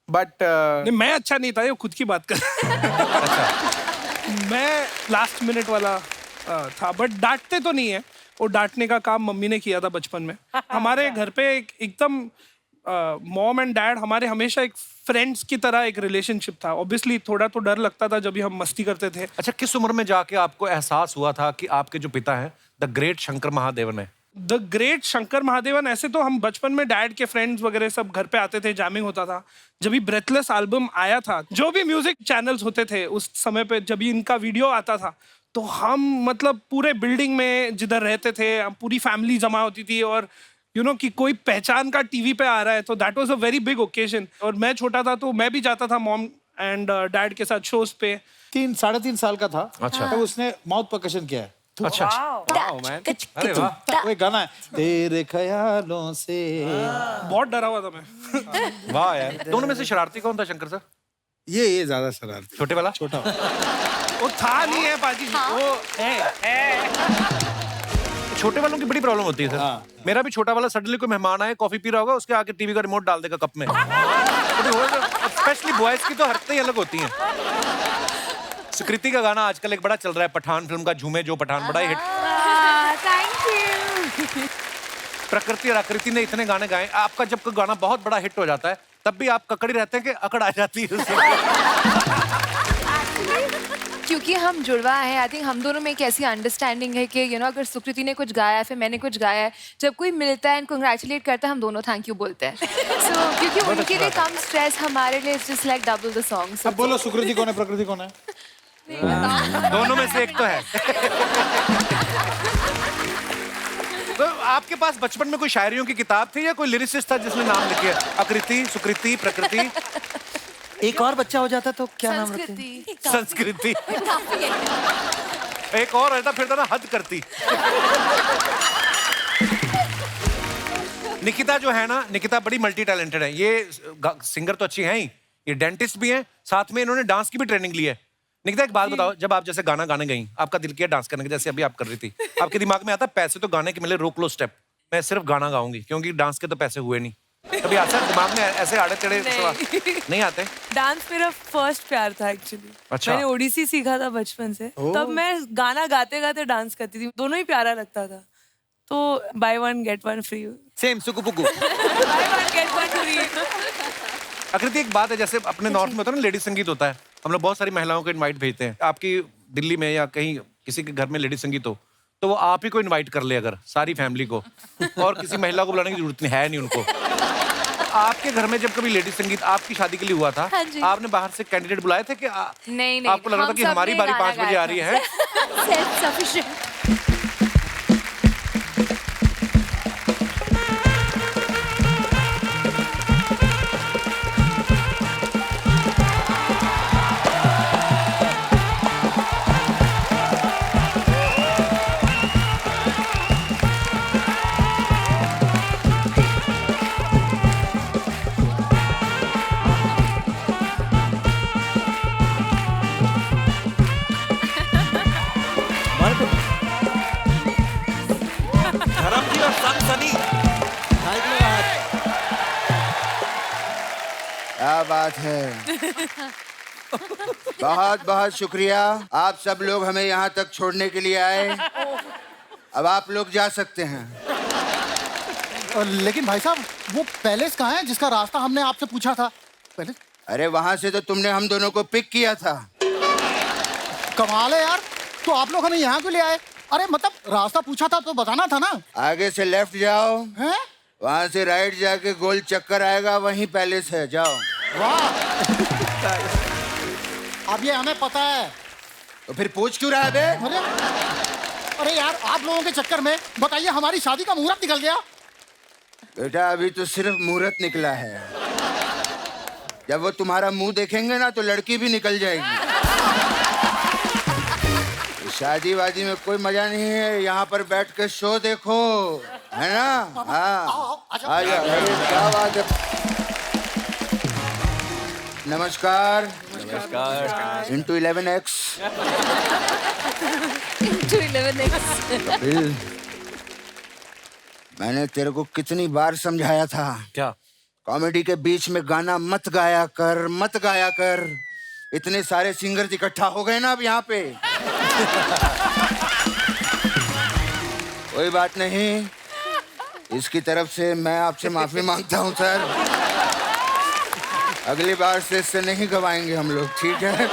बट नहीं, मैं अच्छा नहीं था, ये खुद की बात कर। मैं लास्ट मिनट वाला था, बट डांटते तो नहीं है। वो डांटने का काम मम्मी ने किया था बचपन में। हमारे घर पे एकदम मॉम एंड डैड हमारे हमेशा एक फ्रेंड्स की तरह एक रिलेशनशिप था। ऑब्वियसली थोड़ा तो डर लगता था जब भी हम मस्ती करते थे। अच्छा, किस उम्र में जाके आपको एहसास हुआ था कि आपके जो पिता हैं द ग्रेट शंकर महादेवन है? द ग्रेट शंकर महादेवन, ऐसे तो हम बचपन में डैड के फ्रेंड्स वगैरह सब घर पे आते थे, जैमिंग होता था। जब भी ब्रेथलेस एल्बम आया था, जो भी म्यूजिक चैनल्स होते थे उस समय पे, जब भी इनका वीडियो आता था तो हम मतलब पूरे बिल्डिंग में जिधर रहते थे पूरी फैमिली जमा होती थी, और कि कोई पहचान का टीवी पे आ रहा है, तो that was a very big occasion. और मैं छोटा था तो मैं भी जाता था मॉम एंड डैड के साथ शोज पे। 3-3.5 साल का था। अच्छा। तो उसने माउथ परकशन किया है। अच्छा। अरे वाह, वो एक गाना है, तेरे ख्यालों से। बहुत डरा हुआ था मैं। वाह यार। दोनों में से शरारती कौन था शंकर सर? ये ज्यादा शरारती। छोटे वाला? छोटा। वो था नहीं है पाजी, वो है। छोटे वालों की बड़ी प्रॉब्लम होती है सर। मेरा भी छोटा वाला सडनली कोई मेहमान आए, कॉफी पी रहा होगा, उसके आके टीवी का रिमोट डाल देगा कप में। स्पेशली बॉयज की तो हरकतें ही अलग होती हैं। सुकृति का गाना आजकल एक बड़ा चल रहा है, पठान फिल्म का, झूमे जो पठान, बड़ा ही हिट। Thank you. प्रकृति और आकृति ने इतने गाने गाए। आपका जब कोई गाना बहुत बड़ा हिट हो जाता है तब भी आप ककड़ी रहते हैं कि अकड़ आ जाती है उससे? क्योंकि हम जुड़वा हैं, आई थिंक हम दोनों में एक ऐसी अंडरस्टैंडिंग है कि अगर सुकृति ने कुछ गाया है, फिर मैंने कुछ गाया है, जब कोई मिलता है एंड कंग्रेचुलेट करता है, हम दोनों थैंक यू बोलते हैं। सो क्योंकि उनके लिए कम स्ट्रेस, हमारे लिए it's just like double the song. अब बोलो, सुकृति कौन है, प्रकृति कौन है? दोनों में से एक तो है। तो आपके पास बचपन में कोई शायरियों की किताब थी या कोई लिरिसिस्ट था जिसने नाम लिखे? आकृति, सुकृति, प्रकृति। एक और बच्चा हो जाता तो क्या नाम रखते? संस्कृति। एक और रहता फिर था ना, हद करती। निकिता जो है ना, निकिता बड़ी मल्टी टैलेंटेड है। ये सिंगर तो अच्छी है ही, ये डेंटिस्ट भी हैं, साथ में इन्होंने डांस की भी ट्रेनिंग ली है। निकिता, एक बात बताओ, जब आप जैसे गाना गाने गई, आपका दिल किया डांस करने का, जैसे अभी आप कर रही थी, आपके दिमाग में आता पैसे तो गाने के मिले, रोक लो स्टेप, मैं सिर्फ गाना गाऊंगी क्योंकि डांस के तो पैसे हुए नहीं? कभी आता है दिमाग में ऐसे आड़े टेढ़े सवाल? नहीं आते? डांस मेरा फर्स्ट प्यार था एक्चुअली। अच्छा। मैंने ओडिसी सीखा था बचपन से, तब मैं गाना गाते गाते डांस करती थी, दोनों ही प्यारा लगता था। तो buy one get one free. Same सुकुपुकु। Buy one get one free. Akriti, एक बात है, जैसे अपने नॉर्थ में होता है ना, लेडी संगीत होता है, हम लोग बहुत सारी महिलाओं को इनवाइट भेजते हैं। आपकी दिल्ली में या कहीं किसी के घर में लेडी संगीत हो तो वो आप ही को इनवाइट कर ले, अगर सारी फैमिली को, और किसी महिला को बुलाने की जरूरत नहीं है, नहीं उनको। आपके घर में जब कभी लेडी संगीत आपकी शादी के लिए हुआ था, आपने बाहर से कैंडिडेट बुलाए थे कि नहीं, आपको लग रहा था कि हमारी बारी 5 बजे आ रही है? Self sufficient. क्या बात है। बहुत बहुत शुक्रिया, आप सब लोग हमें यहाँ तक छोड़ने के लिए आए। अब आप लोग जा सकते हैं। लेकिन भाई साहब वो पैलेस कहाँ है जिसका रास्ता हमने आपसे पूछा था? पैलेस? अरे वहां से तो तुमने हम दोनों को पिक किया था। कमाल है यार, तो आप लोग हमें यहाँ क्यों ले आए? अरे मतलब रास्ता पूछा था तो बताना था ना। आगे से लेफ्ट जाओ, हैं? वहां से राइट जाके गोल चक्कर आएगा, वहीं पैलेस है, जाओ। वाह, अब ये हमें पता है। तो फिर पूछ क्यों रहा है बे? अरे यार आप लोगों के चक्कर में बताइए हमारी शादी का मुहूर्त निकल गया। बेटा अभी तो सिर्फ मुहूर्त निकला है, जब वो तुम्हारा मुंह देखेंगे ना तो लड़की भी निकल जाएगी। शादी वादी में कोई मजा नहीं है, यहाँ पर बैठ के शो देखो, है ना? हाँ आ जाओ। अरे क्या बात है। नमस्कार। नमस्कार। Into 11x। Into 11x। Kapil, मैंने तेरे को कितनी बार समझाया था, क्या? कॉमेडी के बीच में गाना मत गाया कर, मत गाया कर। इतने सारे सिंगर्स इकट्ठा हो गए ना अब यहाँ पे। कोई बात नहीं, इसकी तरफ से मैं आपसे माफी मांगता हूँ सर। अगली बार से इससे नहीं गवाएंगे हम लोग, ठीक है?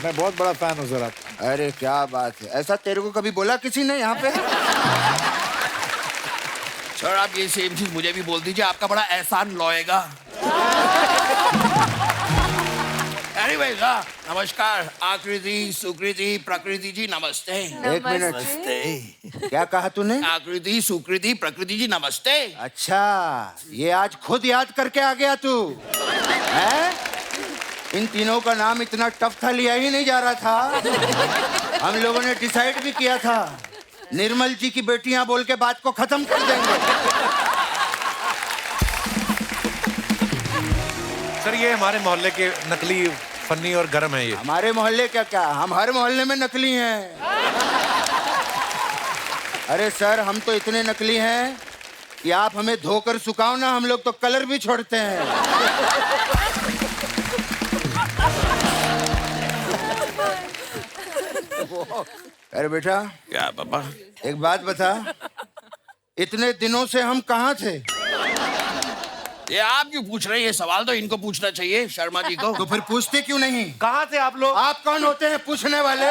मैं बहुत बड़ा फैन हूँ सर आपका। अरे क्या बात है, ऐसा तेरे को कभी बोला किसी ने यहाँ पे? सर आप ये सेम चीज मुझे भी बोल दीजिए, आपका बड़ा एहसान लौएगा। Anyways, नमस्कार आकृति, सुकृति, प्रकृति जी नमस्ते। एक मिनट, नमस्ते। क्या कहा तूने? आकृति, सुकृति, प्रकृति जी नमस्ते। अच्छा, ये आज खुद याद करके आ गया तू, हैं? इन तीनों का नाम इतना टफ था, लिया ही नहीं जा रहा था। हम लोगों ने डिसाइड भी किया था, निर्मल जी की बेटियां बोल के बात को खत्म कर देंगे। सर ये हमारे मोहल्ले के नकली फन्नी और गरम है ये। हमारे मोहल्ले क्या, हम हर मोहल्ले में नकली हैं। अरे सर हम तो इतने नकली हैं कि आप हमें धोकर सुखाओ ना, हम लोग तो कलर भी छोड़ते हैं। अरे बेटा। क्या पापा? एक बात बता, इतने दिनों से हम कहाँ थे? ये आप क्यों पूछ रहे हैं? ये सवाल तो इनको पूछना चाहिए, शर्मा जी को। तो फिर पूछते क्यों नहीं? कहाँ थे आप लोग? आप कौन होते हैं पूछने वाले?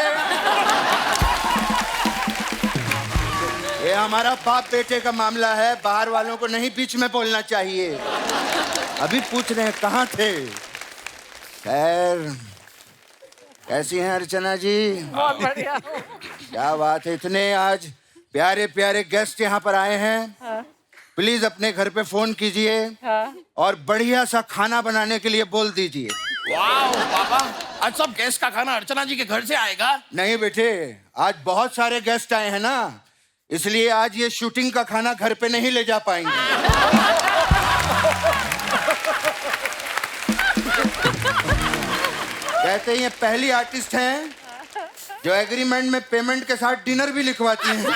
ये हमारा बाप बेटे का मामला है, बाहर वालों को नहीं बीच में बोलना चाहिए। अभी पूछ रहे हैं कहाँ थे। खैर, कैसी हैं अर्चना जी? बहुत बढ़िया। क्या बात है, इतने आज प्यारे प्यारे गेस्ट यहाँ पर आए हैं। प्लीज अपने घर पे फोन कीजिए और बढ़िया सा खाना बनाने के लिए बोल दीजिए। वाह पापा, आज सब गेस्ट का खाना अर्चना जी के घर से आएगा? नहीं बेटे, आज बहुत सारे गेस्ट आए हैं ना, इसलिए आज ये शूटिंग का खाना घर पे नहीं ले जा पाएंगे। कहते हैं ये पहली आर्टिस्ट हैं जो एग्रीमेंट में पेमेंट के साथ डिनर भी लिखवाती हैं।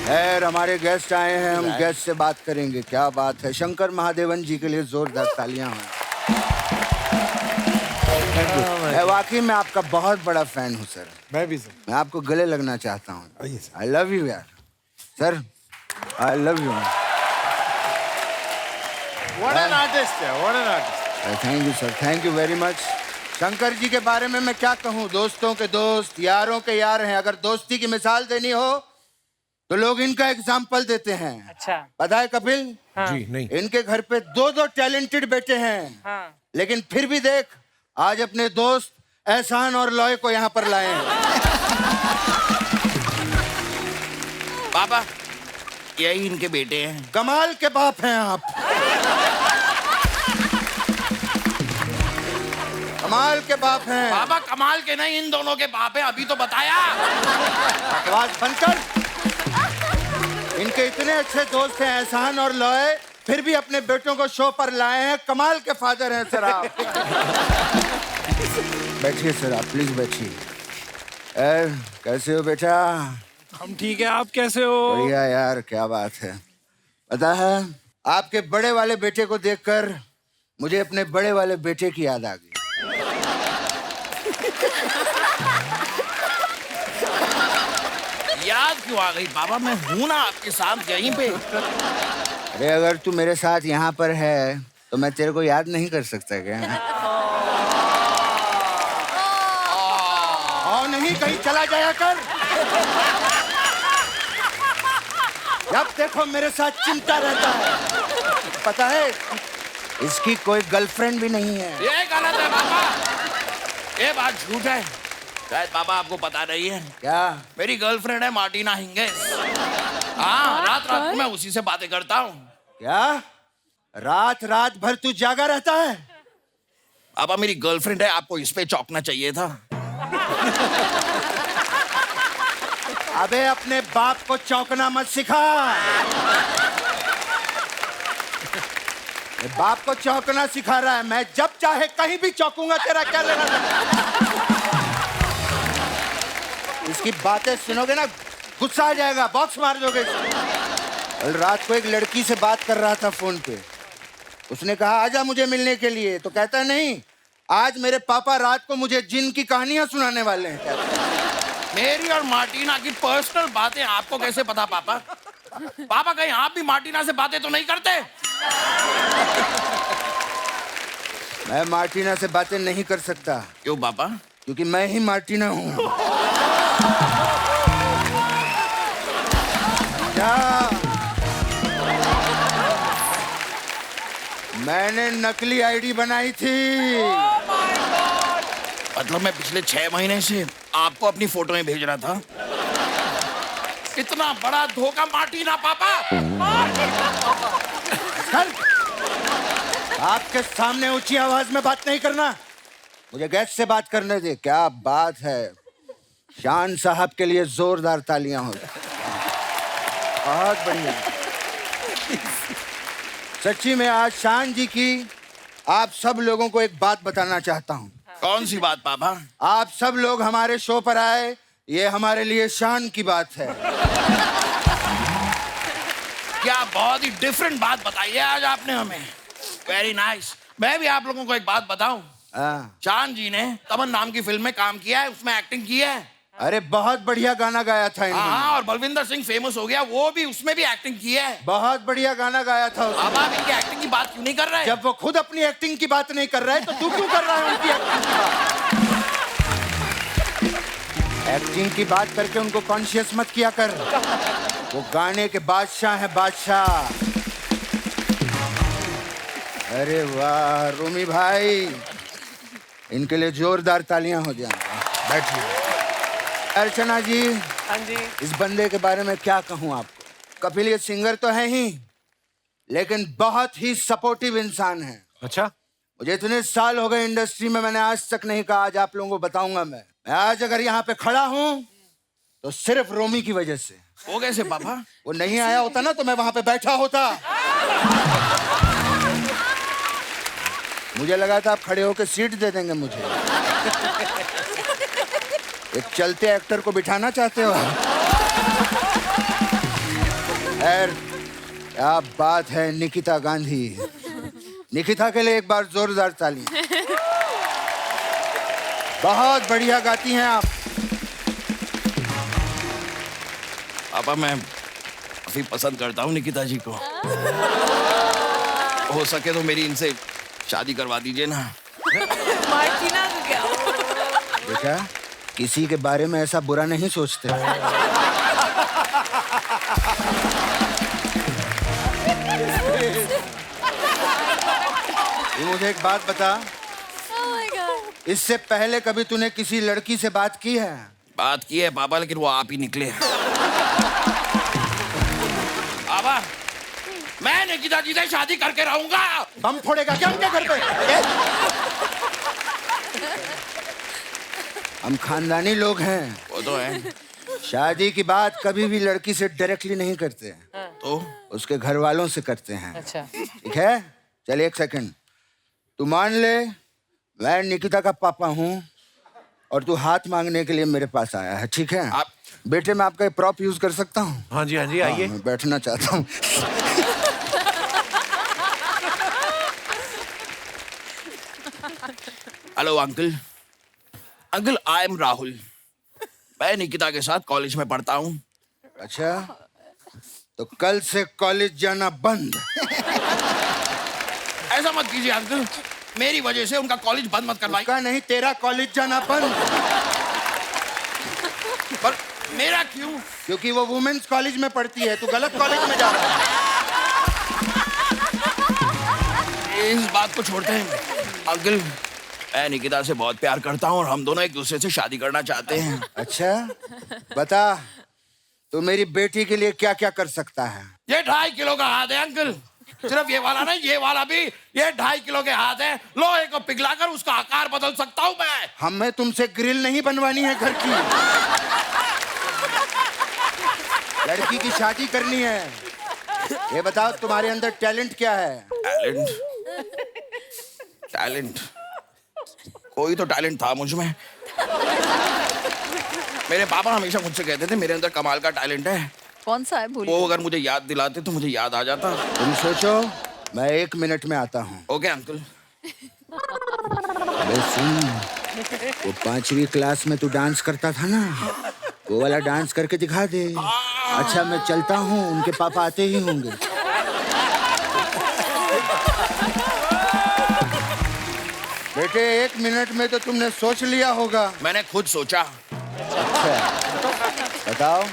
खैर हमारे गेस्ट आए हैं, हम गेस्ट से बात करेंगे। क्या बात है, शंकर महादेवन जी के लिए जोरदार तालियां हैं। मैं वाकई में आपका बहुत बड़ा फैन हूँ सर। मैं भी सर। मैं आपको गले लगना चाहता हूँ। आई लव यू यार sir, I love you. What an artist है, what an artist। Thank you sir, thank you very much. Shankar ji के बारे में मैं क्या कहूँ, दोस्तों के दोस्त, यारों के यार हैं। अगर दोस्ती की मिसाल देनी हो तो लोग इनका एग्जाम्पल देते हैं। अच्छा, पता है कपिल? हाँ। जी नहीं। इनके घर पे दो टैलेंटेड बेटे हैं, हाँ। लेकिन फिर भी देख आज अपने दोस्त एहसान और लॉय को यहाँ पर लाए हैं। पापा यही इनके बेटे हैं। कमाल के बाप हैं आप, कमाल के बाप हैं। पापा कमाल के नहीं, इन दोनों के बाप है, अभी तो बताया। बकवास बंद कर। इनके इतने अच्छे दोस्त हैं एहसान और लॉय, फिर भी अपने बेटों को शो पर लाए हैं। कमाल के फादर हैं सर आप। बैठिए सर, आप प्लीज बैठिए। कैसे हो बेटा? हम ठीक है, आप कैसे हो? बढ़िया यार, क्या बात है। पता है आपके बड़े वाले बेटे को देखकर मुझे अपने बड़े वाले बेटे की याद आ गई। याद क्यों आ गई पापा? मैं हूं ना आपके साथ यहीं पे। अरे अगर तू मेरे साथ यहाँ पर है तो मैं तेरे को याद नहीं कर सकता क्या? और नहीं कहीं चला जाया कर। जब देखो मेरे साथ चिंता रहता है। पता है इसकी कोई गर्लफ्रेंड भी नहीं है। ये गलत है पापा, ये बात झूठ है। शायद पापा आपको पता नहीं है। क्या? मेरी गर्लफ्रेंड है मार्टिना हिंगिस। हाँ, रात रात को मैं उसी से बातें करता हूँ। क्या? रात रात भर तू जागा रहता है? पापा मेरी गर्लफ्रेंड है, आपको इस पे चौंकना चाहिए था। अबे अपने बाप को चौंकना मत सिखा। बाप को चौंकना सिखा रहा है। मैं जब चाहे कहीं भी चौंकूंगा, तेरा क्या लेना देना? इसकी बातें सुनोगे ना गुस्सा आ जाएगा, बॉक्स मार दोगे। कल रात को एक लड़की से बात कर रहा था फोन पे। उसने कहा आजा मुझे मिलने के लिए, तो कहता नहीं आज मेरे पापा रात को मुझे जिन की कहानियां सुनाने वाले हैं। मेरी और मार्टिना की पर्सनल बातें आपको कैसे पता पापा? पापा कहीं आप भी मार्टिना से बातें तो नहीं करते? मैं मार्टिना से बातें नहीं कर सकता। क्यों पापा? क्योंकि मैं ही मार्टिना हूँ। क्या? मैंने नकली आईडी बनाई थी। मतलब मैं पिछले 6 महीने से आपको अपनी फोटोएं भेज रहा था। इतना बड़ा धोखा मार्टिना पापा। चल। आपके सामने ऊंची आवाज में बात नहीं करना। मुझे गैस से बात करने दे। क्या बात है। शान साहब के लिए जोरदार तालियां हो। बहुत बढ़िया। सच्ची में आज शान जी की आप सब लोगों को एक बात बताना चाहता हूँ। कौन सी बात पापा? आप सब लोग हमारे शो पर आए, ये हमारे लिए शान की बात है। क्या बहुत ही डिफरेंट बात बताई है आज आपने हमें। Very nice. मैं भी आप लोगों को एक बात बताऊं। शान जी ने तमन नाम की फिल्म में काम किया है, उसमें एक्टिंग की है। अरे बहुत बढ़िया गाना गाया था इन्होंने। हाँ, और बलविंदर सिंह फेमस हो गया, वो भी उसमें भी एक्टिंग की है। बहुत बढ़िया गाना गाया था उसने। अब आप इनकी एक्टिंग की बात क्यों नहीं कर रहे? जब वो खुद अपनी एक्टिंग की बात नहीं कर रहे तो तू क्यों कर रहा है उनकी एक्टिंग की बात? एक्टिंग की बात करके उनको कॉन्शियस मत किया कर। वो गाने के बादशाह है, बादशाह। अरे वाह रूमी भाई, इनके लिए जोरदार तालियां हो जाएं। बैठिए। अर्चना जी। हाँ जी। इस बंदे के बारे में क्या कहूं आपको? कपिल ये सिंगर तो है ही, लेकिन बहुत ही सपोर्टिव इंसान है। अच्छा? मुझे इतने साल हो गए इंडस्ट्री में, मैंने आज तक नहीं कहा। आज आप लोगों को बताऊंगा। मैं आज अगर यहाँ पे खड़ा हूँ तो सिर्फ रोमी की वजह से। वो कैसे पापा? वो नहीं आया होता ना तो मैं वहां पे बैठा होता। मुझे लगा था आप खड़े होकर सीट दे देंगे मुझे। एक चलते एक्टर को बिठाना चाहते हो? खैर, क्या बात है। निकिता गांधी। निकिता के लिए एक बार जोरदार ताली। बहुत बढ़िया गाती हैं आप। पापा मैं काफी पसंद करता हूँ निकिता जी को। हो सके तो मेरी इनसे शादी करवा दीजिए ना। मार्टिना को क्या? बेटा, किसी के बारे में ऐसा बुरा नहीं सोचते। तू मुझे एक बात बता। इससे पहले कभी तूने किसी लड़की से बात की है? बात की है पापा, लेकिन वो आप ही निकले। पापा मैं निकिता जी से शादी करके रहूंगा। बम फोड़ेगा क्या उनके घर पे? हम खानदानी लोग हैं। वो तो है। शादी की बात कभी भी लड़की से डायरेक्टली नहीं करते। तो उसके घर वालों से करते हैं। अच्छा। ठीक है? चल एक सेकंड। तू मान ले मैं निकिता का पापा हूँ और तू हाथ मांगने के लिए मेरे पास आया है। ठीक है? बेटे मैं आपका प्रॉप यूज कर सकता हूँ? हाँ जी, हाँ जी, आइए। मैं बैठना चाहता हूँ। Hello uncle. Uncle I am Rahul. मैं निकिता के साथ कॉलेज में पढ़ता हूँ। अच्छा, तो कल से कॉलेज जाना बंद। ऐसा मत कीजिए अंकल, मेरी वजह से उनका कॉलेज बंद मत करवाइए। उसका नहीं, तेरा कॉलेज जाना बंद। पर मेरा क्यों? क्योंकि वो वुमेन्स कॉलेज में पढ़ती है, तू गलत कॉलेज में जा रहा है। इस बात को छोड़ते हैं अंकल, मैं निकिता से बहुत प्यार करता हूँ और हम दोनों एक दूसरे से शादी करना चाहते हैं। अच्छा, बता तू मेरी बेटी के लिए क्या क्या कर सकता है? ये 2.5 किलो का हाथ है अंकल, सिर्फ ये वाला नहीं, ये वाला भी। ये 2.5 किलो के हाथ है, लोहे को पिघलाकर उसका आकार बदल सकता हूँ मैं। हमें तुमसे ग्रिल नहीं बनवानी है घर की, लड़की की शादी करनी है। ये बताओ तुम्हारे अंदर टैलेंट क्या है? टैलेंट? टैलेंट? कोई तो टैलेंट था मुझ में। मेरे पापा हमेशा मुझसे कहते थे मेरे अंदर कमाल का टैलेंट है। कौन सा है? बोलिए। वो अगर मुझे याद दिलाते तो मुझे याद आ जाता। तुम सोचो, मैं 1 मिनट में आता हूँ। Okay uncle. अबे सुन, वो 5वीं क्लास में तू डांस करता था ना, वो वाला डांस करके दिखा दे। अच्छा, मैं चलता हूँ, उनके पापा आते ही होंगे। बेटे 1 मिनट में तो तुमने सोच लिया होगा। मैंने खुद सोचा। अच्छा, बताओ।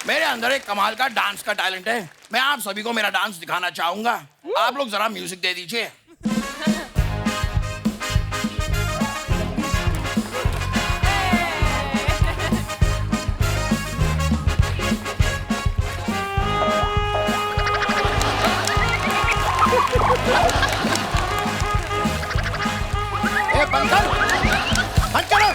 मेरे अंदर एक कमाल का डांस का टैलेंट है। मैं आप सभी को मेरा डांस दिखाना चाहूंगा। आप लोग जरा म्यूजिक दे दीजिए। ए बंदर, बंद करो।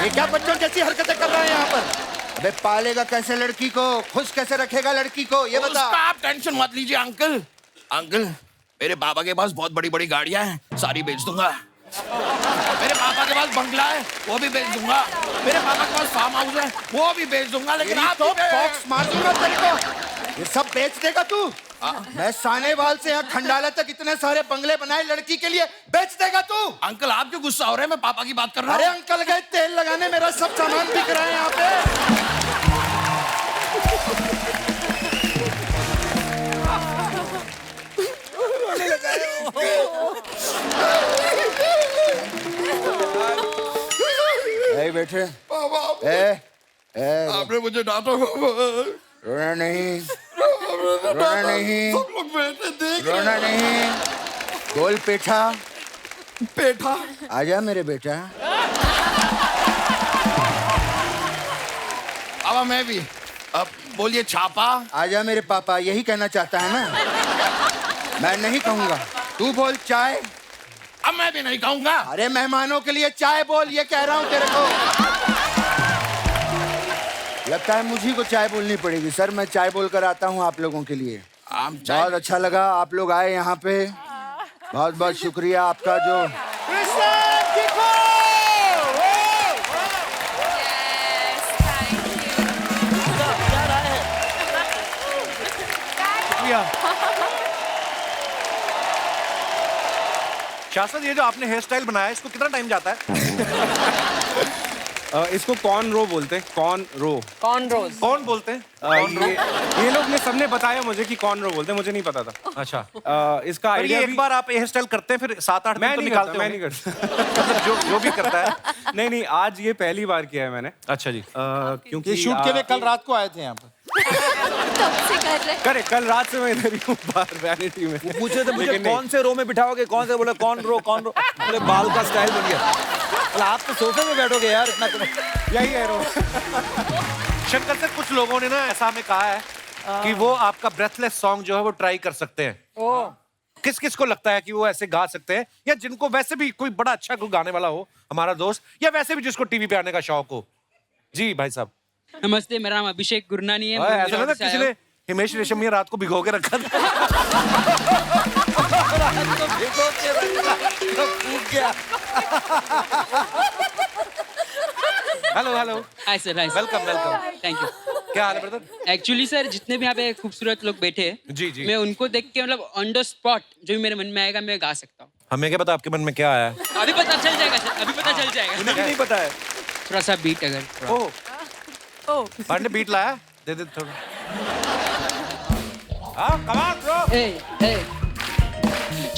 ये क्या बच्चों जैसी हरकतें कर रहे हैं यहाँ पर? अबे पालेगा कैसे लड़की को, खुश कैसे रखेगा लड़की को, ये बता। उसका आप टेंशन मत लीजिए अंकल। अंकल, मेरे पापा के पास बहुत बड़ी बड़ी गाड़ियां हैं, सारी बेच दूंगा। मेरे पापा के पास बंगला है, वो भी बेच दूंगा। मेरे पापा के पास फार्म हाउस है, वो भी बेच दूंगा। लेकिन आप तो बॉक्स मार दूंगा तेरे को। ये सब बेच देगा तू? मैं सानेवाल से यहाँ खंडाला तक इतने सारे बंगले बनाए लड़की के लिए, बेच देगा तू? अंकल आप क्यों गुस्सा हो रहे हैं? मैं पापा की बात कर रहा हूँ। अरे अंकल गए तेल लगाने, मेरा सब सामान बिक रहा है यहाँ पे। ए बेटे, आपने मुझे डांटा। रोना नहीं, रोना नहीं, रोना नहीं। बोल पेठा, पेठा। आजा मेरे बेटा। अब मैं भी। अब बोलिए छापा। आजा मेरे पापा, यही कहना चाहता है ना? मैं नहीं कहूंगा, तू बोल चाय। अब मैं भी नहीं कहूंगा। अरे मेहमानों के लिए चाय बोल, ये कह रहा हूँ तेरे को। लगता है मुझी को चाय बोलनी पड़ेगी। सर, मैं चाय बोलकर आता हूँ आप लोगों के लिए। बहुत अच्छा लगा आप लोग आए यहाँ पे, बहुत बहुत शुक्रिया आपका। जो शासन, ये जो आपने हेयर स्टाइल बनाया, इसको कितना टाइम जाता है? इसको कॉर्न रो बोलते हैं। कॉर्न रो। कौन रोज? कौन बोलते हैं? ये लोग ने सबने बताया मुझे कि कॉर्न रो बोलते हैं, मुझे नहीं पता था। अच्छा। इसका पर ये आइडिया एक बार आप हेयर स्टाइल करते हैं, फिर 7-8 दिन तो निकालते मैं नहीं करता। मतलब जो भी करता है। नहीं, आज ये पहली बार किया है मैंने। अच्छा जी। क्योंकि ये शूट के लिए कल रात को आए थे यहाँ पर। करे कल रात से मैं इधर ही हूँ बाहर वैनिटी में। पूछे थे मुझे कौन से रो में बिठाओगे, कौन से, बोला कौन रो कौन रो। बोले बाल का स्टाइल बन गया। बोला आप तो सोफे में बैठोगे यार, इतना यही है रो। शंकर से कुछ लोगों ने ना ऐसा हमें कहा है कि वो आपका ब्रेथलेस सॉन्ग जो है वो ट्राई कर सकते हैं। किस किस को लगता है कि वो ऐसे गा सकते हैं, या जिनको वैसे भी कोई बड़ा अच्छा कोई गाने वाला हो हमारा दोस्त, या वैसे भी जिसको टीवी पे आने का शौक हो? जी भाई साहब। नमस्ते, मेरा नाम अभिषेक गुरनानी है। ऐसा लगा किसी ने हिमेश रेशमिया रात को भिगो के रखा था। Hello hello. Hi sir, hi. Welcome welcome. Thank you. क्या हाल है ब्रदर? एक्चुअली सर, जितने भी यहाँ पे खूबसूरत लोग बैठे हैं, जी जी, मैं उनको देख के मतलब ऑन द स्पॉट जो भी मेरे मन में आएगा मैं गा सकता हूँ। हमें क्या पता आपके मन में क्या आया है? अभी पता चल जाएगा सर, अभी पता चल जाएगा। उन्हें भी नहीं पता है। थोड़ा सा बीट अगर। पांडे बीट लाया? दे दे थोड़ा। हाँ कमाल ब्रो।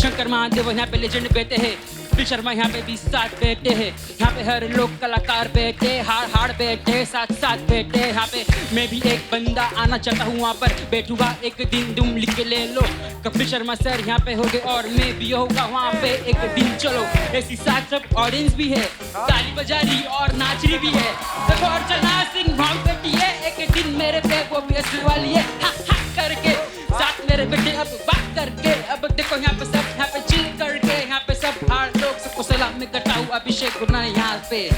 शंकर महादेव यहाँ पे लेजेंड बैठे हैं, कपिल शर्मा यहाँ पे भी साथ बैठे हैं, यहाँ पे हर लोग कलाकार बैठे, हाड़ बैठे, साथ साथ बैठे। यहाँ पे मैं भी एक बंदा आना चाहता हूँ, वहाँ पर बैठूंगा एक दिन, तुम लिख के ले लो। कपिल शर्मा सर यहाँ पे होंगे और मैं भी होगा वहाँ पे एक दिन। चलो ऐसी साथ सब ऑडियंस भी है, ताली बजा रही और नाच रही भी है। देखो अर्चना सिंह भाव बैठी है, एक दिन मेरे पे वो भी हंसने वाली है, हा हा करके साथ मेरे बेटे अब बात करके। अब देखो यहाँ पे सब यहाँ पे चिल करके, यहाँ पे सब हार लोग सबको सलाम में करता हूँ अभिषेक गुना यहाँ पे।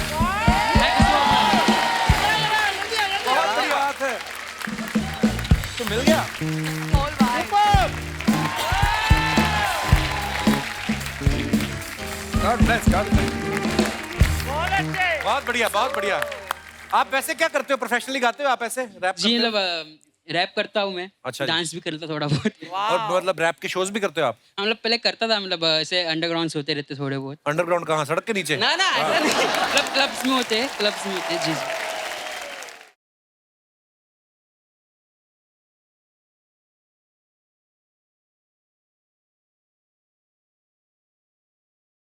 बहुत बड़ी बात है, तो मिल गया। God bless, God bless. बहुत बढ़िया, बहुत बढ़िया। आप वैसे क्या करते हो, प्रोफेशनली गाते हो आप ऐसे रैप? जी मतलब रैप करता हूँ मैं, अच्छा डांस भी करता थोड़ा बहुत। और मतलब रैप के शोज भी करते हो आप? मतलब पहले करता था, मतलब ऐसे अंडरग्राउंड होते रहते थोड़े बहुत। अंडरग्राउंड कहाँ, सड़क के नीचे? ना ना ऐसा नहीं, क्लब्स में होते हैं, जी जी।